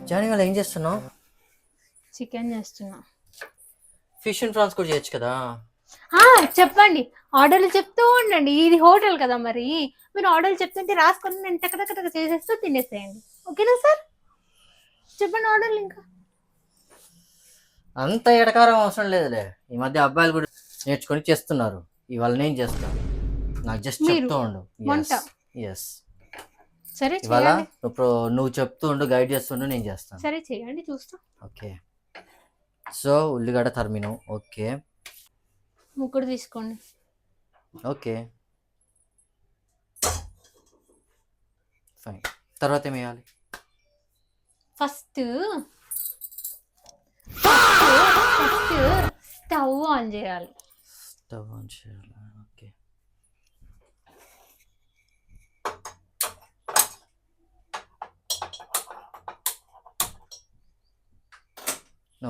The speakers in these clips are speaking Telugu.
జానీ వాళ్ళు ఏం చేస్తున్నావు? చికెన్ చేస్తున్నా. ఫిష్ అండ్ ప్రాన్స్ కూడా చేయొచ్చు కదా. చెప్పండి, ఆర్డర్లు చెప్తూ ఉండండి. ఇది హోటల్ కదా, మరి మీరు ఆర్డర్లు చెప్తుంటే రాసుకొని నేను టక చేసేస్తూ తినేసేయండి. ఓకేనా సార్? చెప్పండి ఆర్డర్లు. ఇంకా అంత ఎడకారం అవసరం లేదులే. ఈ మధ్య అబ్బాయిలు కూడా నేర్చుకొని చేస్తున్నారు. ఇవాళ నేను చేస్తాను. నాకు జస్ట్ చెప్తూ ఉండు. ఎస్ సరే ఇవాళ నువ్వు చెప్తూ ఉండు, గైడ్ చేస్తుండు, నేను చేస్తాను. సరే చేయండి, చూస్తా. ఓకే. సో ఉల్లిగడ్డ తరిమిను. ఓకే, ముక్కుడు తీసుకోండి. Okay fine. తర్వాత ఏం వేయాలి? ఫస్ట్ స్టవ్ ఆన్ చేయాలి. స్టవ్ ఆన్ చేయాలి. ఓకే.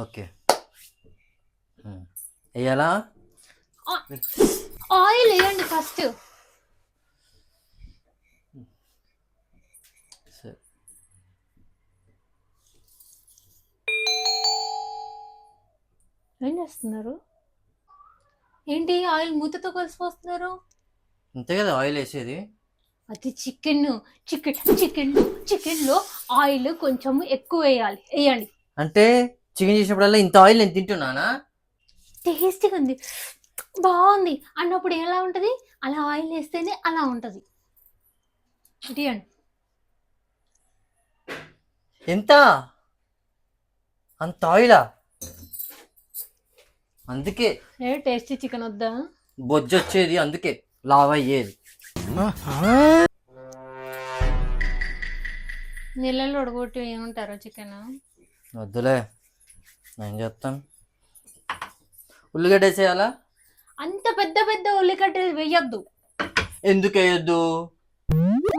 ఓకే వేయాలా? ఆయిల్ వేయండి ఫస్ట్. ఏం చేస్తున్నారు? ఏంటి ఆయిల్ మూతతో కలిసిపోతున్నారు? అంతే కదా ఆయిల్ వేసేది. అది చికెన్లో ఆయిల్ కొంచెం ఎక్కువ వేయండి. అంటే చికెన్ చేసినప్పుడల్లా ఇంత ఆయిల్ నేను తింటున్నానా? టేస్టీగా ఉంది, బాగుంది అన్నప్పుడు ఎలా ఉంటుంది? అలా ఆయిల్ వేస్తేనే అలా ఉంటుంది. ఇటీయండి. ఎంత అంత ఆయిలా? అందుకే టేస్టీ చికెన్ వద్దా? బొజ్జు వచ్చేది, అందుకే లావ్ అయ్యేది. నీళ్ళలో ఉడగొట్టి ఏమంటారు చికెన్? వద్దులే, నేను చెప్తాను. ఉల్లిగడ్డ వేసేయాలా? అంత పెద్ద ఉల్లిగడ్డలు వేయద్దు. ఎందుకు వేయద్దు?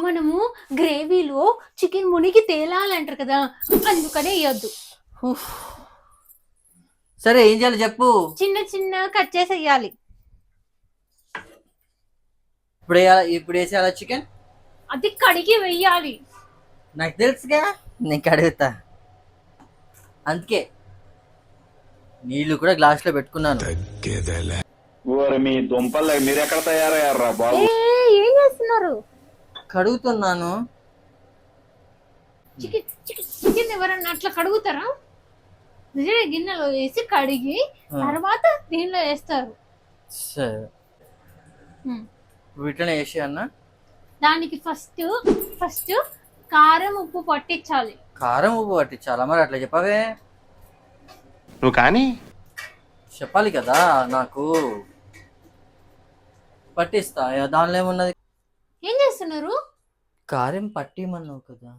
మనము గ్రేవీలో చికెన్ మునిగి తేలాలంటారు కదా, అందుకనే వేయద్దు. సరే ఏం చేయాలి చెప్పు. చిన్న కట్ చేసి వేయాలి. ఇప్పుడు వేసేయాలా చికెన్? అది కడిగి వేయాలి. నాకు తెలుసుగా, నేను కడుగుతా. అందుకే నీళ్లు కూడా గ్లాస్ లో పెట్టుకున్నాను. మీ దుంపలు మీరు ఎక్కడ తయారయ్యారా బాబు? ఏం చేస్తున్నారు? కడుగుతున్నాను. చికెన్ ఎవరన్నా అట్లా కడుగుతారా? నిజమే, గిన్నెలో వేసి కడిగి తర్వాత దీనిలో వేస్తారు. సరే వీటిని వేసి అన్న. దానికి ఫస్ట్ కారం ఉప్పు పట్టించాలి. కారం ఉప్పు పట్టించాలా? మరి అట్లా చెప్పవే. నువ్వు కానీ చెప్పాలి కదా నాకు. పట్టిస్తా, దానిలో ఏమున్నది? ఏం చేస్తున్నారు? కారం పట్టిమన్నావు కదా,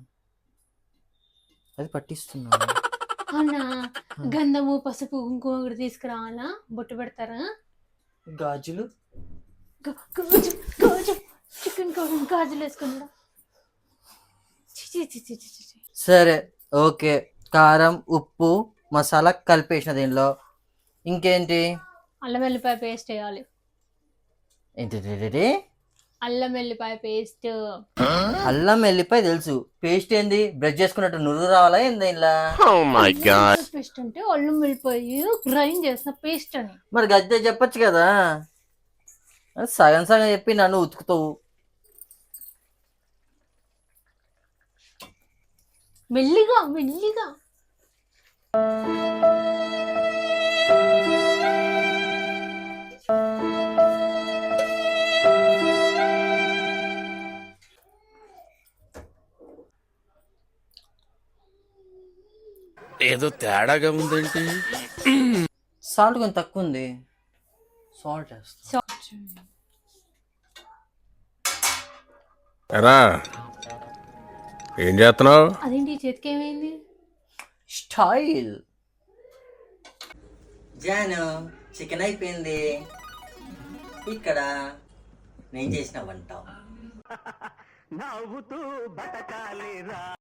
అది పట్టిస్తున్నాను. అవునా? గంధము పసుపు కుంకుమ కూడా తీసుకురావాలా? బొట్టు పెడతారా? గాజులు చికెన్ గాజులు వేసుకున్నాడా? సరే ఓకే. కారం ఉప్పు మసాలా కలిపేసిన దీనిలో ఇంకేంటి? అల్లం వెల్లిపాయ పేస్ట్ వేయాలి. ఏంటి? అల్లం వెల్లిపాయ పేస్ట్. అల్లం వెల్లిపాయ తెలుసు, పేస్ట్ ఏంది? బ్రష్ చేసుకున్నట్టు నురుగు రావాలా ఏంది ఇలా? పేస్ట్ అంటే అల్లం వెల్లిపాయ గ్రైండ్ చేసిన పేస్ట్ అని. మరి గద్దె చెప్పొచ్చు కదా, సగం చెప్పి నన్ను ఉతుకుతావు. మెల్లిగా ఏదో తేడాగా ఉందేంటి? సాల్ట్ కొంచెం తక్కువ ఉంది, సాల్ట్ వేస్తా. ఎరా ఏం చేస్తున్నావు? అదేంటి చేతికి ఏమైంది? స్టైల్. జాను చికెన్ అయిపోయింది. ఇక్కడ నేను చేసిన వంట.